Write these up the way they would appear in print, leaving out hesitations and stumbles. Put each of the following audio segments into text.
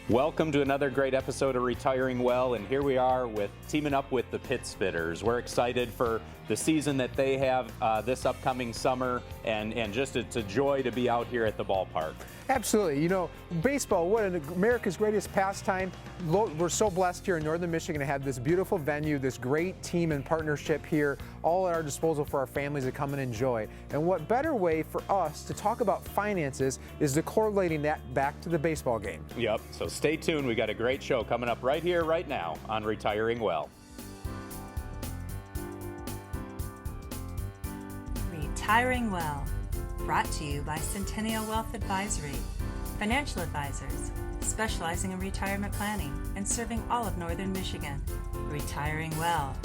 Welcome to another great episode of Retiring Well, and here we are with teaming up with the Pit Spitters. We're excited for the season that they have this upcoming summer, and just it's a joy to be out here at the ballpark. Absolutely. You know, baseball, America's greatest pastime. We're so blessed here in Northern Michigan to have this beautiful venue, this great team and partnership here, all at our disposal for our families to come and enjoy. And what better way for us to talk about finances is to correlating that back to the baseball game. Yep, so stay tuned. We got a great show coming up right here, right now on Retiring Well. Retiring Well, brought to you by Centennial Wealth Advisory, financial advisors specializing in retirement planning and serving all of Northern Michigan. Retiring Well,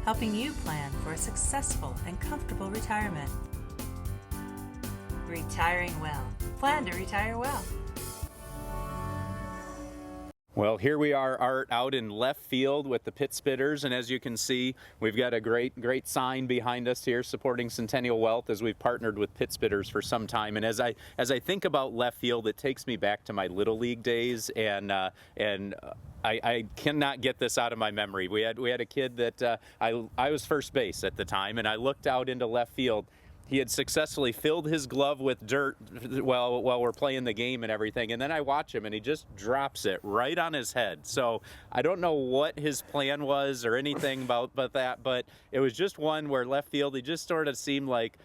helping you plan for a successful and comfortable retirement. Retiring Well, plan to retire well. Well, here we are, Art, out in left field with the Pit Spitters, and as you can see, we've got a great sign behind us here supporting Centennial Wealth as we've partnered with Pit Spitters for some time. And as I think about left field, it takes me back to my Little League days, and I cannot get this out of my memory. We had a kid that I was first base at the time, and I looked out into left field. He had successfully filled his glove with dirt while we're playing the game and everything, and then I watch him and he just drops it right on his head. So I don't know what his plan was or anything about that, but it was just one where left field, he just sort of seemed like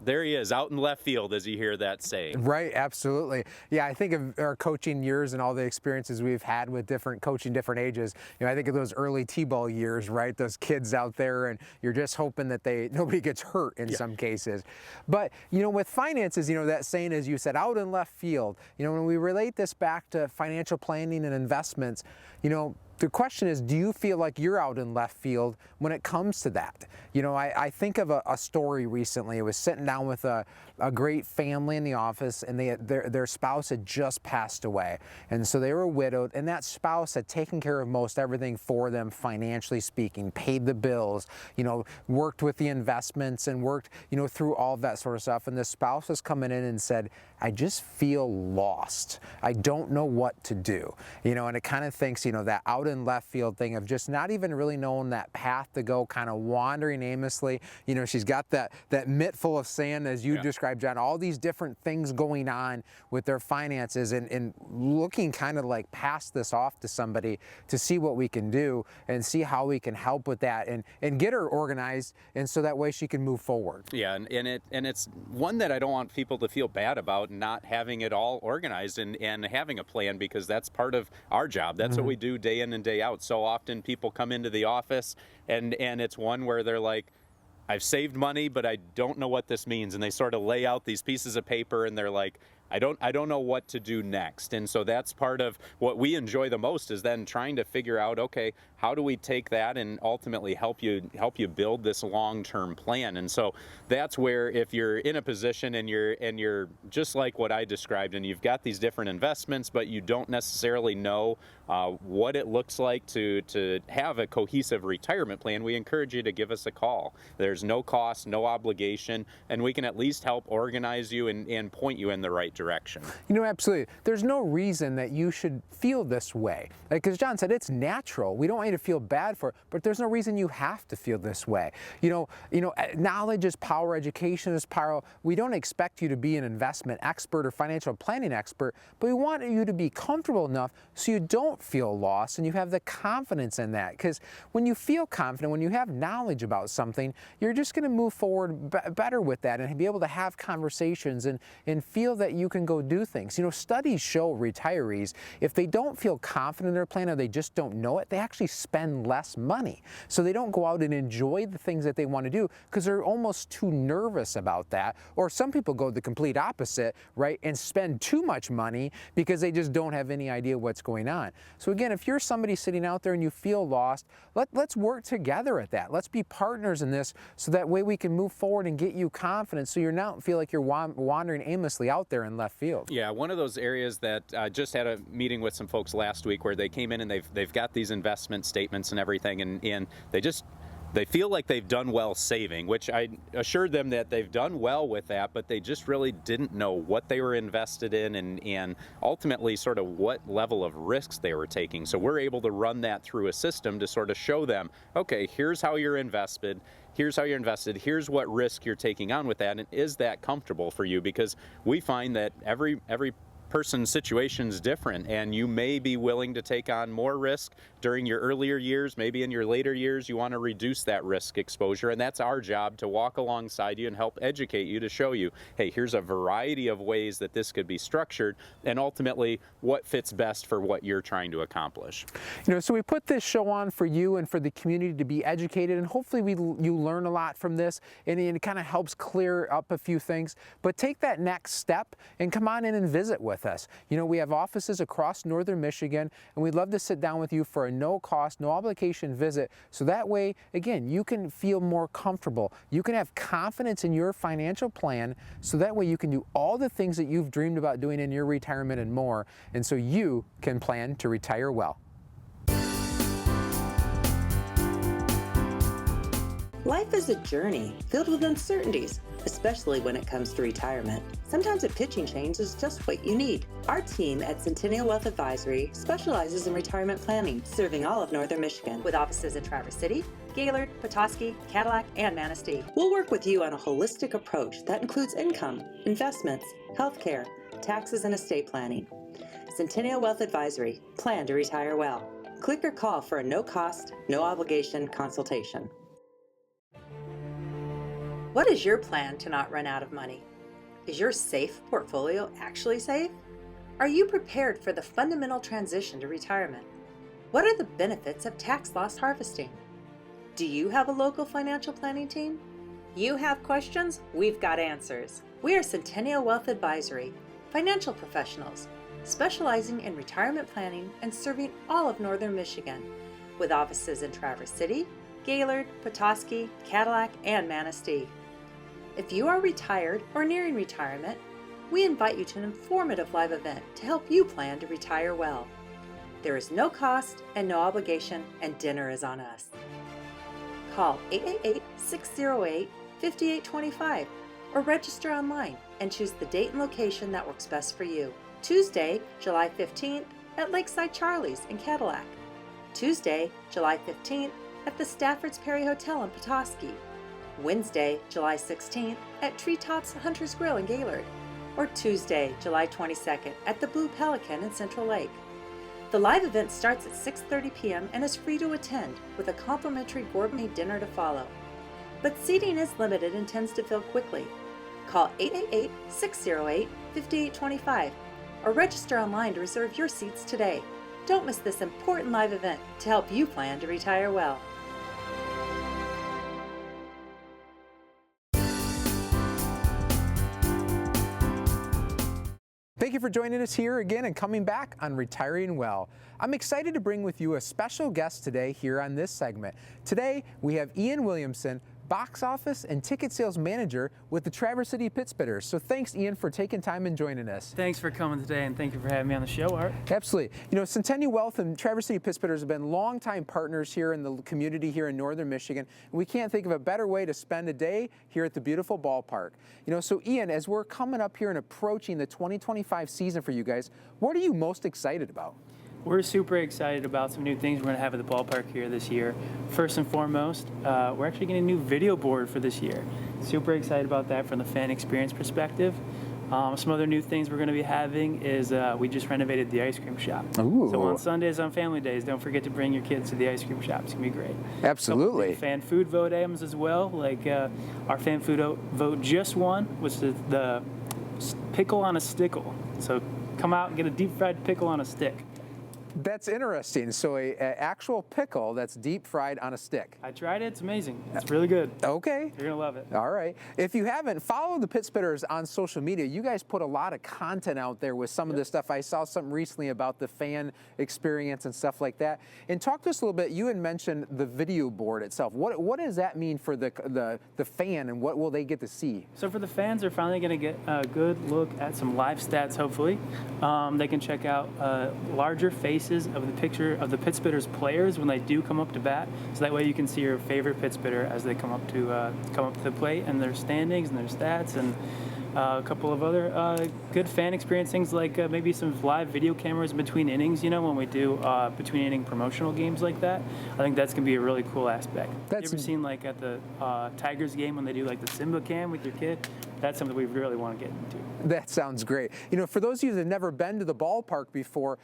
there he is out in left field as you hear that saying. Right, absolutely. Yeah, I think of our coaching years and all the experiences we've had with different coaching, different ages. You know, I think of those early T-ball years, right? Those kids out there, and you're just hoping that nobody gets hurt in some cases. But, you know, with finances, you know, that saying, as you said, out in left field, you know, when we relate this back to financial planning and investments, you know, the question is, do you feel like you're out in left field when it comes to that? You know, I think of a story recently. I was sitting down with a great family in the office, and their spouse had just passed away. And so they were widowed, and that spouse had taken care of most everything for them, financially speaking, paid the bills, you know, worked with the investments and worked, you know, through all of that sort of stuff. And the spouse was coming in and said, I just feel lost. I don't know what to do. You know, and it kind of thinks, you know, that out in left field thing of just not even really knowing that path to go, kind of wandering aimlessly. You know, she's got that mitt full of sand, as you described, John, all these different things going on with their finances, and looking kind of like pass this off to somebody to see what we can do and see how we can help with that and get her organized, and so that way she can move forward. Yeah, and it's one that I don't want people to feel bad about not having it all organized and having a plan, because that's part of our job. That's what we do day in and day out. So often people come into the office and it's one where they're like, I've saved money, but I don't know what this means. And they sort of lay out these pieces of paper and they're like, I don't know what to do next. And so that's part of what we enjoy the most, is then trying to figure out, okay, how do we take that and ultimately help you build this long-term plan? And so that's where, if you're in a position and you're just like what I described, and you've got these different investments, but you don't necessarily know what it looks like to have a cohesive retirement plan, we encourage you to give us a call. There's no cost, no obligation, and we can at least help organize you and point you in the right direction. You know, absolutely. There's no reason that you should feel this way. Because John said, it's natural. We don't want you to feel bad for it, but there's no reason you have to feel this way. You know, knowledge is power, education is power. We don't expect you to be an investment expert or financial planning expert, but we want you to be comfortable enough so you don't feel lost and you have the confidence in that. Because when you feel confident, when you have knowledge about something, you're just going to move forward better with that and be able to have conversations and feel that you can go do things. You know, studies show retirees, if they don't feel confident in their plan or they just don't know it, they actually spend less money. So they don't go out and enjoy the things that they want to do because they're almost too nervous about that. Or some people go the complete opposite, right, and spend too much money because they just don't have any idea what's going on. So again, if you're somebody sitting out there and you feel lost, let's work together at that. Let's be partners in this so that way we can move forward and get you confidence so you're not feel like you're wandering aimlessly out there in left field. Yeah, one of those areas that I just had a meeting with some folks last week where they came in and they've got these investment statements and everything, and they just they feel like they've done well saving, which I assured them that they've done well with that, but they just really didn't know what they were invested in and ultimately sort of what level of risks they were taking. So we're able to run that through a system to sort of show them, okay, here's how you're invested, here's what risk you're taking on with that, and is that comfortable for you? Because we find that every person's situation is different, and you may be willing to take on more risk during your earlier years. Maybe in your later years you want to reduce that risk exposure, and that's our job, to walk alongside you and help educate you, to show you, hey, here's a variety of ways that this could be structured, and ultimately what fits best for what you're trying to accomplish. So we put this show on for you and for the community to be educated, and hopefully you learn a lot from this, and it kind of helps clear up a few things. But take that next step and come on in and visit with us. We have offices across northern Michigan, and we'd love to sit down with you for a no cost, no obligation visit, so that way, again, you can feel more comfortable. You can have confidence in your financial plan, so that way you can do all the things that you've dreamed about doing in your retirement and more, and so you can plan to retire well. Life is a journey filled with uncertainties, especially when it comes to retirement. Sometimes a pitching change is just what you need. Our team at Centennial Wealth Advisory specializes in retirement planning, serving all of northern Michigan, with offices in Traverse City, Gaylord, Petoskey, Cadillac, and Manistee. We'll work with you on a holistic approach that includes income, investments, healthcare, taxes, and estate planning. Centennial Wealth Advisory. Plan to retire well. Click or call for a no-cost, no-obligation consultation. What is your plan to not run out of money? Is your SAFE portfolio actually safe? Are you prepared for the fundamental transition to retirement? What are the benefits of tax loss harvesting? Do you have a local financial planning team? You have questions? We've got answers. We are Centennial Wealth Advisory, financial professionals, specializing in retirement planning and serving all of northern Michigan, with offices in Traverse City, Gaylord, Petoskey, Cadillac, and Manistee. If you are retired or nearing retirement, we invite you to an informative live event to help you plan to retire well. There is no cost and no obligation, and dinner is on us. Call 888-608-5825 or register online and choose the date and location that works best for you. Tuesday, July 15th at Lakeside Charlie's in Cadillac. Tuesday, July 15th at the Stafford's Perry Hotel in Petoskey. Wednesday, July 16th at Treetops Hunter's Grill in Gaylord, or Tuesday, July 22nd at the Blue Pelican in Central Lake. The live event starts at 6:30 p.m. and is free to attend, with a complimentary gourmet dinner to follow. But seating is limited and tends to fill quickly. Call 888-608-5825 or register online to reserve your seats today. Don't miss this important live event to help you plan to retire well. Thank you for joining us here again and coming back on Retiring Well. I'm excited to bring with you a special guest today here on this segment. Today we have Ian Williamson, box office and ticket sales manager with the Traverse City Pittsbitters. So thanks, Ian, for taking time and joining us. Thanks for coming today, and thank you for having me on the show, Art. Absolutely. Centennial Wealth and Traverse City Pittsbitters have been longtime partners here in the community here in northern Michigan. And we can't think of a better way to spend a day here at the beautiful ballpark. So Ian, as we're coming up here and approaching the 2025 season for you guys, what are you most excited about? We're super excited about some new things we're going to have at the ballpark here this year. First and foremost, we're actually getting a new video board for this year. Super excited about that from the fan experience perspective. Some other new things we're going to be having is we just renovated the ice cream shop. Ooh. So on Sundays, on family days, don't forget to bring your kids to the ice cream shop. It's going to be great. Absolutely. Fan food vote items as well. Like our fan food vote just won, which is the pickle on a stickle. So come out and get a deep fried pickle on a stick. That's interesting. So a actual pickle that's deep fried on a stick. I tried it. It's amazing. It's really good. Okay. You're going to love it. All right. If you haven't, follow the Pittsbitters on social media. You guys put a lot of content out there with some of this stuff. I saw something recently about the fan experience and stuff like that. And talk to us a little bit. You had mentioned the video board itself. What does that mean for the fan, and what will they get to see? So for the fans, they're finally going to get a good look at some live stats, hopefully. They can check out larger face faces of the picture of the Pittsburghers players when they do come up to bat, so that way you can see your favorite Pittsburgher as they come up to the plate, and their standings and their stats, and a couple of other good fan experience things, like maybe some live video cameras between innings, when we do between inning promotional games like that. I think that's going to be a really cool aspect. You ever seen like at the Tigers game when they do like the Simba cam with your kid? That's something we really want to get into. That sounds great. For those of you that have never been to the ballpark before,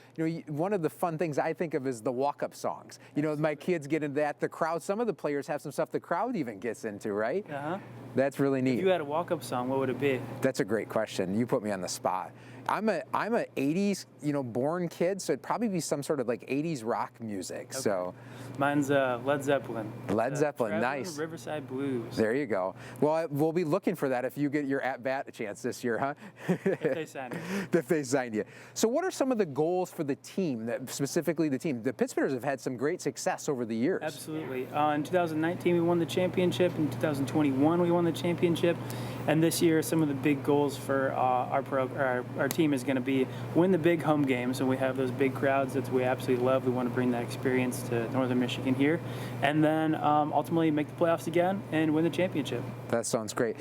one of the fun things I think of is the walk-up songs. My kids get into that. The crowd, some of the players have some stuff the crowd even gets into, right? Uh-huh. That's really neat. If you had a walk-up song, what would it be? That's a great question. You put me on the spot. I'm a 80s, born kid, so it'd probably be some sort of like 80s rock music. Okay. So mine's Led Zeppelin. Led Zeppelin, nice. Riverside Blues. There you go. Well, we'll be looking for that if you get your at-bat chance this year, huh? If they sign you. If they signed you. So what are some of the goals for the team, specifically the team? The Pittsburghers have had some great success over the years. Absolutely. In 2019, we won the championship. In 2021, we won the championship. And this year, some of the big goals for our team is going to be win the big home games, and we have those big crowds that we absolutely love. We want to bring that experience to Northern Michigan here, and then ultimately make the playoffs again and win the championship. That sounds great.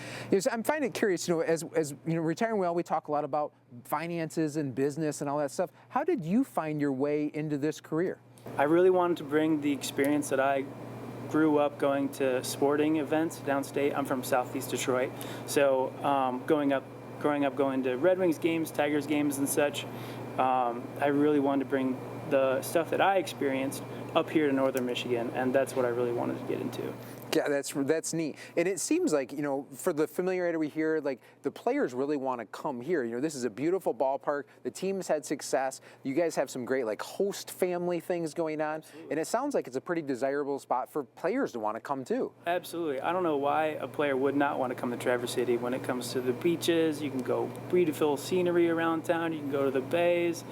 I'm finding it curious. As retiring well, we talk a lot about finances and business and all that stuff. How did you find your way into this career? I really wanted to bring the experience that I grew up going to sporting events downstate. I'm from Southeast Detroit, so growing up going to Red Wings games, Tigers games, and such, I really wanted to bring the stuff that I experienced up here to Northern Michigan, and that's what I really wanted to get into. Yeah, that's neat. And it seems like, for the familiarity we hear, like the players really want to come here. This is a beautiful ballpark. The team's had success. You guys have some great like host family things going on. Absolutely. And it sounds like it's a pretty desirable spot for players to want to come to. Absolutely. I don't know why a player would not want to come to Traverse City. When it comes to the beaches, you can go beautiful scenery around town. You can go to the bays.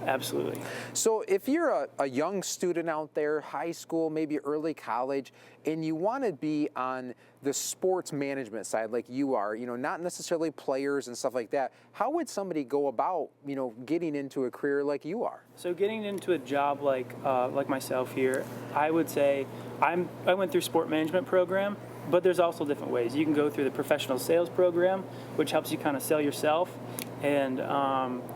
Absolutely. So if you're a young student out there, high school, maybe early college, and you want to be on the sports management side like you are, not necessarily players and stuff like that, how would somebody go about, getting into a career like you are? So getting into a job like myself here, I would say I went through sport management program, but there's also different ways. You can go through the professional sales program, which helps you kind of sell yourself. And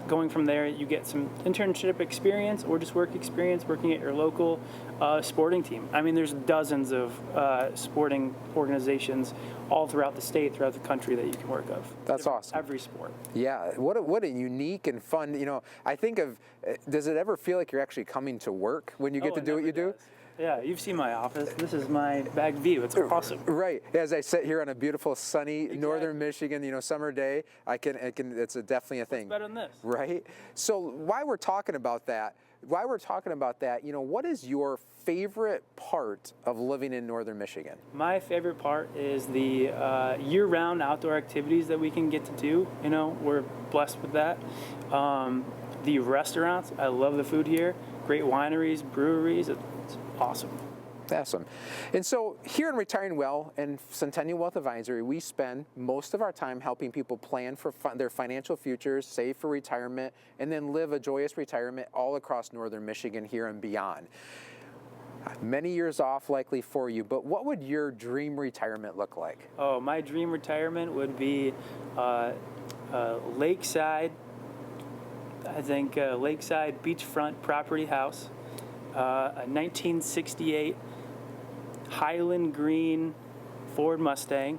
going from there, you get some internship experience or just work experience working at your local sporting team. I mean, there's dozens of sporting organizations all throughout the state, throughout the country that you can work of. That's awesome. Every sport. Yeah, what a unique and fun, I think of, does it ever feel like you're actually coming to work when you get to do what you do? Yeah, you've seen my office. This is my back view. It's awesome. Right. As I sit here on a beautiful, sunny Northern Michigan, summer day, it's definitely a thing. What's better than this? Right. So while we're talking about that, what is your favorite part of living in Northern Michigan? My favorite part is the year-round outdoor activities that we can get to do. We're blessed with that. The restaurants, I love the food here. Great wineries, breweries. It's awesome. Awesome. And so here in Retiring Well and Centennial Wealth Advisory, we spend most of our time helping people plan for their financial futures, save for retirement, and then live a joyous retirement all across Northern Michigan here and beyond. Many years off likely for you, but what would your dream retirement look like? Oh, my dream retirement would be lakeside, lakeside beachfront property house, a 1968 Highland Green Ford Mustang,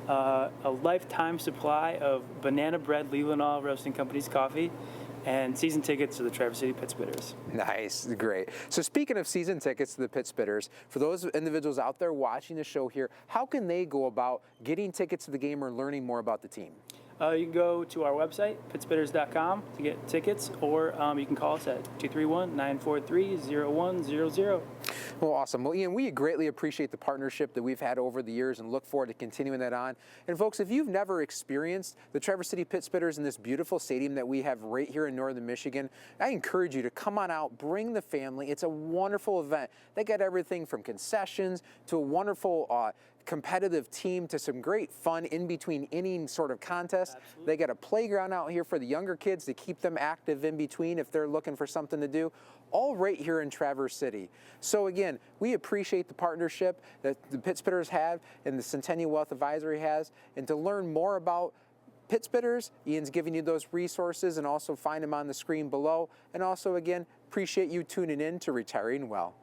a lifetime supply of Banana Bread Leland All Roasting Company's coffee, and season tickets to the Traverse City Pittsburghers. Nice, great. So speaking of season tickets to the Pittsburghers, for those individuals out there watching the show here, how can they go about getting tickets to the game or learning more about the team? You can go to our website, pittsburghers.com, to get tickets, or you can call us at 231-943-0100. Well, awesome. Well, Ian, we greatly appreciate the partnership that we've had over the years and look forward to continuing that on. And folks, if you've never experienced the Traverse City Pittsburghers in this beautiful stadium that we have right here in Northern Michigan, I encourage you to come on out, bring the family. It's a wonderful event. They got everything from concessions to a wonderful competitive team to some great fun in between inning sort of contests. Absolutely. They got a playground out here for the younger kids to keep them active in between if they're looking for something to do, all right here in Traverse City. So again, we appreciate the partnership that the Pittsburghers have and the Centennial Wealth Advisory has. And to learn more about Pittsburghers, Ian's giving you those resources, and also find them on the screen below. And also, again, appreciate you tuning in to Retiring Well.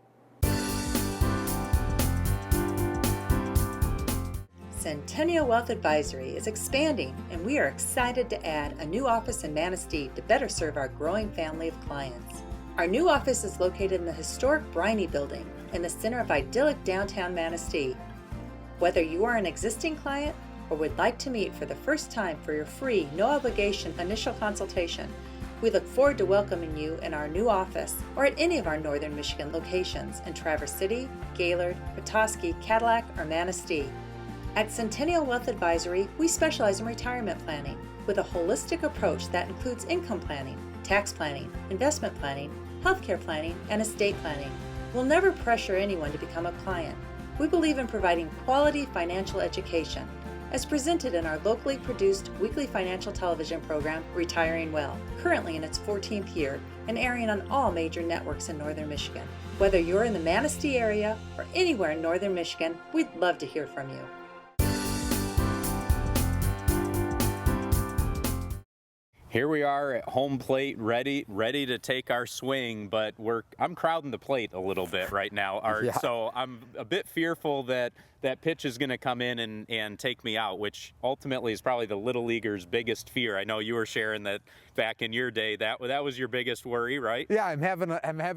Centennial Wealth Advisory is expanding, and we are excited to add a new office in Manistee to better serve our growing family of clients. Our new office is located in the historic Briney Building in the center of idyllic downtown Manistee. Whether you are an existing client or would like to meet for the first time for your free, no-obligation initial consultation, we look forward to welcoming you in our new office or at any of our Northern Michigan locations in Traverse City, Gaylord, Petoskey, Cadillac, or Manistee. At Centennial Wealth Advisory, we specialize in retirement planning with a holistic approach that includes income planning, tax planning, investment planning, healthcare planning, and estate planning. We'll never pressure anyone to become a client. We believe in providing quality financial education, as presented in our locally produced weekly financial television program, Retiring Well, currently in its 14th year and airing on all major networks in Northern Michigan. Whether you're in the Manistee area or anywhere in Northern Michigan, we'd love to hear from you. Here we are at home plate, ready to take our swing, but I'm crowding the plate a little bit right now, Art. Yeah. So I'm a bit fearful that that pitch is going to come in and take me out, which ultimately is probably the little leaguer's biggest fear. I know you were sharing that back in your day. That was your biggest worry, right? Yeah, I'm having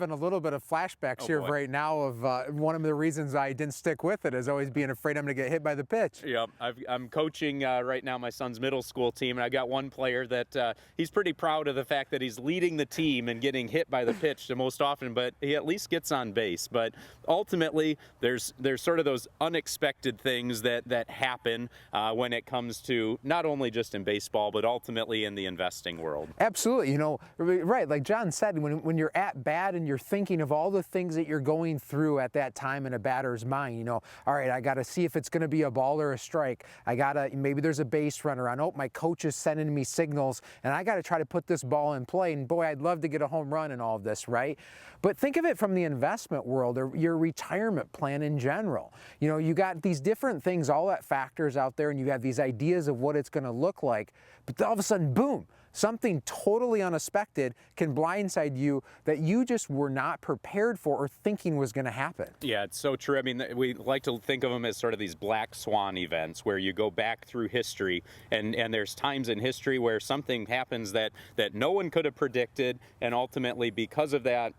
a little bit of flashbacks here boy. right now of one of the reasons I didn't stick with it is always being afraid I'm going to get hit by the pitch. Yep, I'm coaching right now my son's middle school team, and I got one player that he's pretty proud of the fact that he's leading the team and getting hit by the pitch the most often, but he at least gets on base. But ultimately, there's sort of those unexpected things that happen when it comes to not only just in baseball, but ultimately in the investing world. Absolutely, you know, right, like John said, when you're at bat and you're thinking of all the things that you're going through at that time in a batter's mind, you know, all right, I got to see if it's going to be a ball or a strike. Maybe there's a base runner on. Oh, my coach is sending me signals, and I got to try to put this ball in play, and boy, I'd love to get a home run and all of this, right? But think of it from the investment world or your retirement plan in general. You know, you got these different things, all that factors out there, and you have these ideas of what it's going to look like, but all of a sudden, boom, something totally unexpected can blindside you that you just were not prepared for or thinking was going to happen. Yeah, it's so true. I mean, we like to think of them as sort of these black swan events where you go back through history, and there's times in history where something happens that no one could have predicted, and ultimately because of that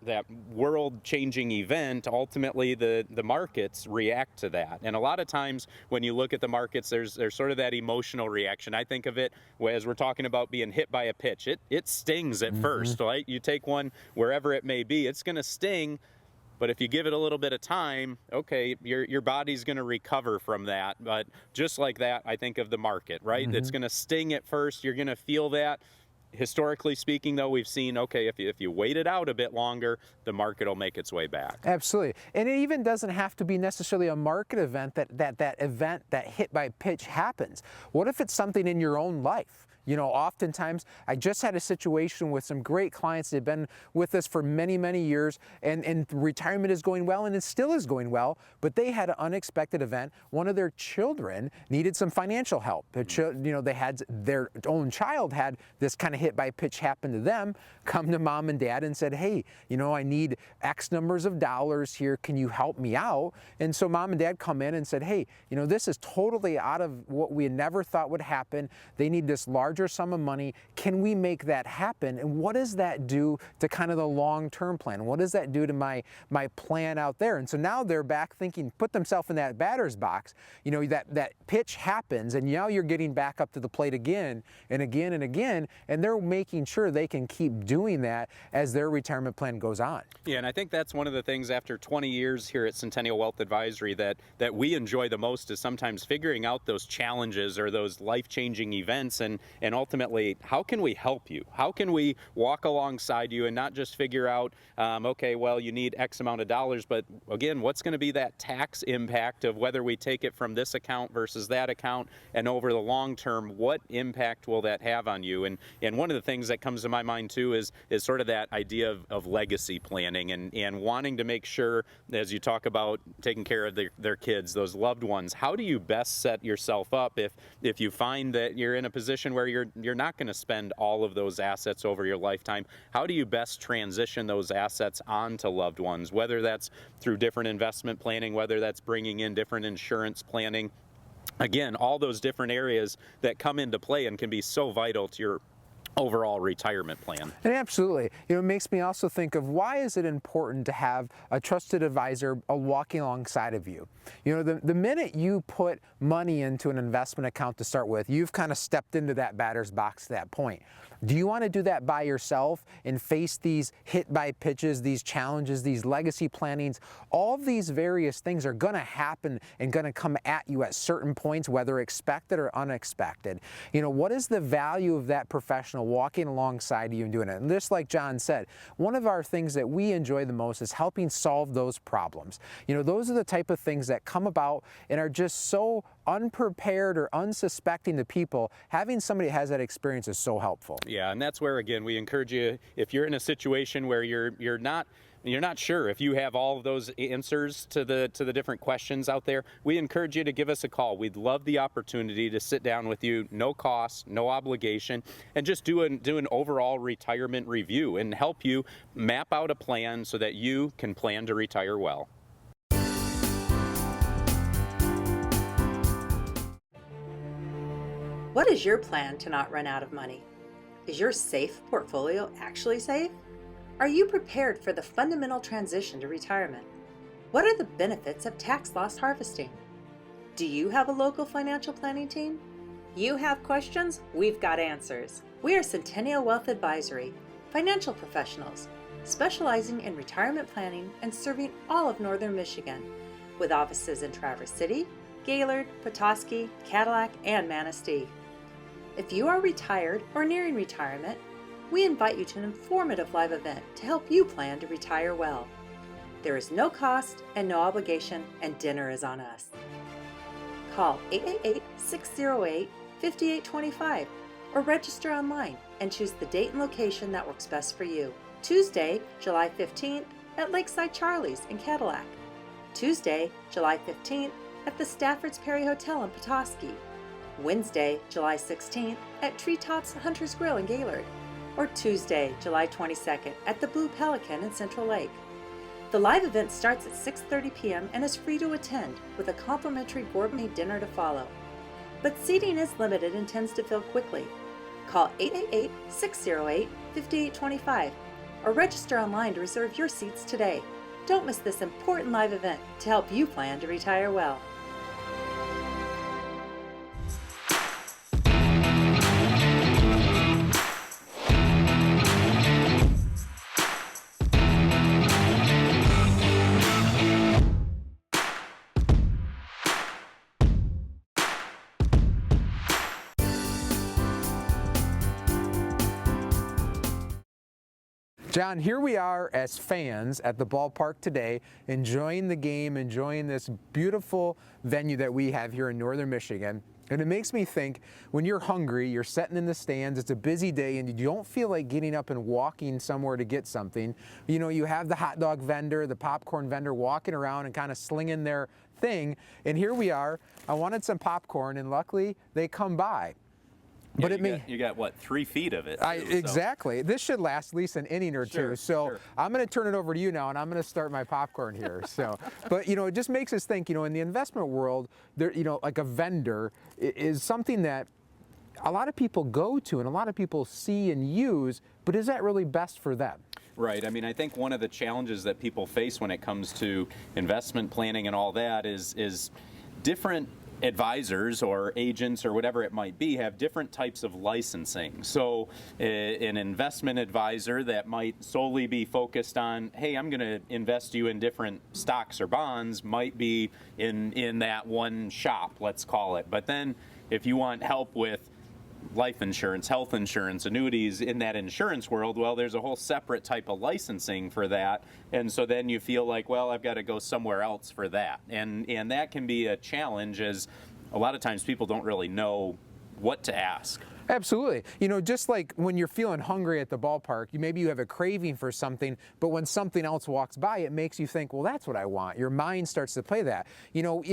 world-changing event, ultimately the markets react to that. And a lot of times when you look at the markets, there's sort of that emotional reaction. I think of it as we're talking about being hit by a pitch. It stings at first, right? You take one wherever it may be, it's going to sting, but if you give it a little bit of time, okay, your body's going to recover from that. But just like that, I think of the market, right? It's going to sting at first. You're going to feel that. Historically speaking, though, we've seen, okay, if you wait it out a bit longer, the market will make its way back. Absolutely. And it even doesn't have to be necessarily a market event that event, that hit by pitch happens. What if it's something in your own life? You know, oftentimes, I just had a situation with some great clients that have been with us for many, many years, and retirement is going well, and it still is going well, but they had an unexpected event. One of their children needed some financial help. They had their own child had this kind of hit by pitch happen to them, come to mom and dad and said, hey, you know, I need X numbers of dollars here. Can you help me out? And so mom and dad come in and said, hey, you know, this is totally out of what we never thought would happen. They need this larger sum of money. Can we make that happen? And what does that do to kind of the long-term plan? What does that do to my plan out there? And so now they're back thinking, put themselves in that batter's box. You know, that pitch happens, and now you're getting back up to the plate again and again and again, and they're making sure they can keep doing that as their retirement plan goes on. Yeah, and I think that's one of the things after 20 years here at Centennial Wealth Advisory that we enjoy the most is sometimes figuring out those challenges or those life-changing events and and ultimately, how can we help you? How can we walk alongside you and not just figure out, okay, well, you need X amount of dollars, but again, what's going to be that tax impact of whether we take it from this account versus that account, and over the long term, what impact will that have on you? And one of the things that comes to my mind too is sort of that idea of legacy planning and wanting to make sure, as you talk about taking care of their kids, those loved ones, how do you best set yourself up if you find that you're in a position where you're not going to spend all of those assets over your lifetime? How do you best transition those assets onto loved ones, whether that's through different investment planning, whether that's bringing in different insurance planning? Again, all those different areas that come into play and can be so vital to your overall retirement plan. And absolutely. It makes me also think of, why is it important to have a trusted advisor walking alongside of you? The minute you put money into an investment account to start with, you've kind of stepped into that batter's box at that point. Do you want to do that by yourself and face these hit by pitches, these challenges, these legacy plannings? All of these various things are going to happen and going to come at you at certain points, whether expected or unexpected. What is the value of that professional walking alongside you and doing it? And just like John said, one of our things that we enjoy the most is helping solve those problems. Those are the type of things that come about and are just so unprepared or unsuspecting to people. Having somebody that has that experience is so helpful. Yeah, and that's where, again, we encourage you, if you're in a situation where you're not sure if you have all of those answers to the different questions out there, we encourage you to give us a call. We'd love the opportunity to sit down with you, no cost, no obligation, and just do an overall retirement review and help you map out a plan so that you can plan to retire well. What is your plan to not run out of money? Is your SAFE portfolio actually safe? Are you prepared for the fundamental transition to retirement? What are the benefits of tax loss harvesting? Do you have a local financial planning team? You have questions? We've got answers. We are Centennial Wealth Advisory, financial professionals, specializing in retirement planning and serving all of Northern Michigan, with offices in Traverse City, Gaylord, Petoskey, Cadillac, and Manistee. If you are retired or nearing retirement, we invite you to an informative live event to help you plan to retire well. There is no cost and no obligation, and dinner is on us. Call 888-608-5825 or register online and choose the date and location that works best for you. Tuesday, July 15th at Lakeside Charlie's in Cadillac. Tuesday, July 15th at the Stafford's Perry Hotel in Petoskey. Wednesday, July 16th at Treetops Hunter's Grill in Gaylord. Or Tuesday, July 22nd at the Blue Pelican in Central Lake. The live event starts at 6:30 p.m. and is free to attend, with a complimentary gourmet dinner to follow. But seating is limited and tends to fill quickly. Call 888-608-5825 or register online to reserve your seats today. Don't miss this important live event to help you plan to retire well. John, here we are as fans at the ballpark today, enjoying the game, enjoying this beautiful venue that we have here in Northern Michigan. And it makes me think, when you're hungry, you're sitting in the stands, it's a busy day, and you don't feel like getting up and walking somewhere to get something. You have the hot dog vendor, the popcorn vendor walking around and kind of slinging their thing. And here we are. I wanted some popcorn, and luckily they come by. But you got what, 3 feet of it? Exactly. This should last at least an inning or two. So sure. I'm going to turn it over to you now, and I'm going to start my popcorn here. But it just makes us think. In the investment world, there, like a vendor is something that a lot of people go to and a lot of people see and use. But is that really best for them? Right. I mean, I think one of the challenges that people face when it comes to investment planning and all that is different advisors or agents or whatever it might be have different types of licensing. So an investment advisor that might solely be focused on, hey, I'm going to invest you in different stocks or bonds, might be in that one shop, let's call it. But then if you want help with life insurance, health insurance, annuities in that insurance world. Well, there's a whole separate type of licensing for that. And so then you feel like, well, I've got to go somewhere else for that. And that can be a challenge, as a lot of times people don't really know what to ask. Absolutely. You know, just like when you're feeling hungry at the ballpark, maybe you have a craving for something, but when something else walks by, it makes you think, well, that's what I want. Your mind starts to play that. You know,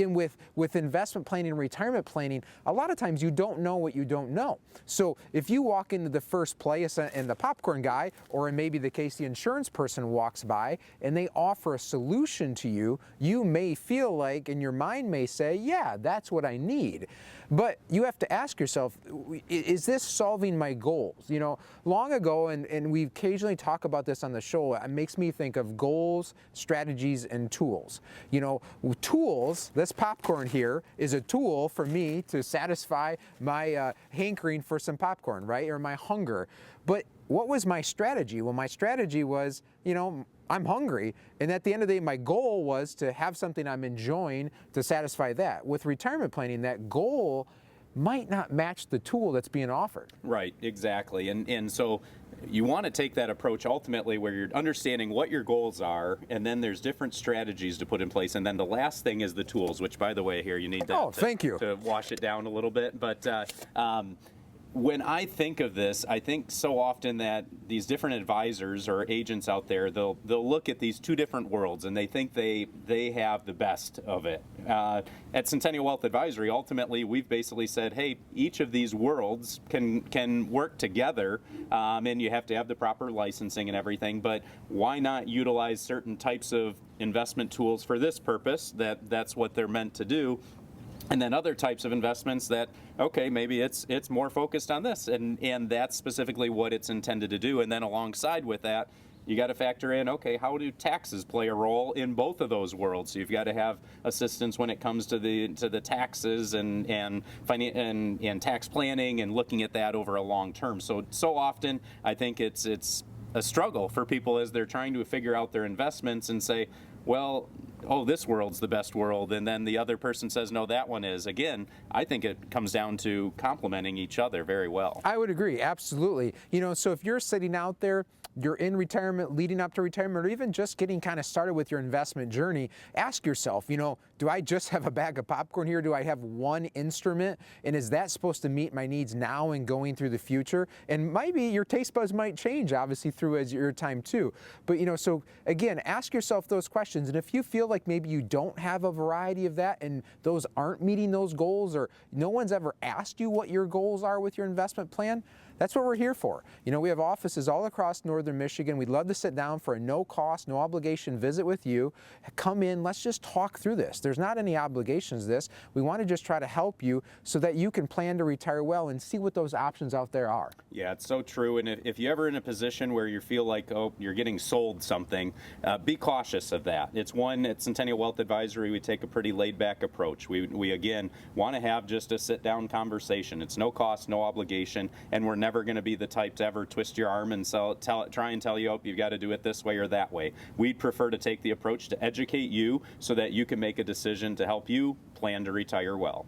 with investment planning and retirement planning, a lot of times you don't know what you don't know. So if you walk into the first place and the popcorn guy, or in maybe the case the insurance person walks by and they offer a solution to you, you may feel like, and your mind may say, yeah, that's what I need. But you have to ask yourself, is this solving my goals? You know, long ago, and we occasionally talk about this on the show, it makes me think of goals, strategies, and tools. You know, tools, this popcorn here is a tool for me to satisfy my hankering for some popcorn, right? Or my hunger. But what was my strategy? Well, my strategy was, you know, I'm hungry, and at the end of the day, my goal was to have something I'm enjoying to satisfy that. With retirement planning, that goal might not match the tool that's being offered. Right, exactly. And so you want to take that approach ultimately where you're understanding what your goals are, and then there's different strategies to put in place. And then the last thing is the tools, which, by the way, here you need to wash it down a little bit. But when I think of this, I think so often that these different advisors or agents out there, they'll look at these two different worlds and they think they have the best of it. At Centennial Wealth Advisory, ultimately, we've basically said, hey, each of these worlds can work together, and you have to have the proper licensing and everything, but why not utilize certain types of investment tools for this purpose? That's what they're meant to do. And then other types of investments that, okay, maybe it's more focused on this, and that's specifically what it's intended to do. And then alongside with that, you got to factor in, okay, how do taxes play a role in both of those worlds? So you've got to have assistance when it comes to the taxes and tax planning and looking at that over a long term. So often I think it's a struggle for people as they're trying to figure out their investments and say, well, oh, this world's the best world, and then the other person says, no, that one is. Again, I think it comes down to complementing each other very well. I would agree, absolutely. You know, so if you're sitting out there, you're in retirement, leading up to retirement, or even just getting kind of started with your investment journey, ask yourself, you know, do I just have a bag of popcorn here? Do I have one instrument? And is that supposed to meet my needs now and going through the future? And maybe your taste buds might change, obviously, through as your time too. But, you know, so again, ask yourself those questions. And if you feel like maybe you don't have a variety of that and those aren't meeting those goals, or no one's ever asked you what your goals are with your investment plan, that's what we're here for. You know, we have offices all across northern Michigan. We'd love to sit down for a no cost, no obligation visit with you. Come in, let's just talk through this. There's not any obligations to this. We want to just try to help you so that you can plan to retire well and see what those options out there are. Yeah, it's so true. And if you're ever in a position where you feel like, oh, you're getting sold something, be cautious of that. It's one, at Centennial Wealth Advisory, we take a pretty laid back approach. We again, want to have just a sit down conversation. It's no cost, no obligation, and we're never going to be the type to ever twist your arm and try and tell you, oh, you've got to do it this way or that way. We'd prefer to take the approach to educate you so that you can make a decision to help you plan to retire well.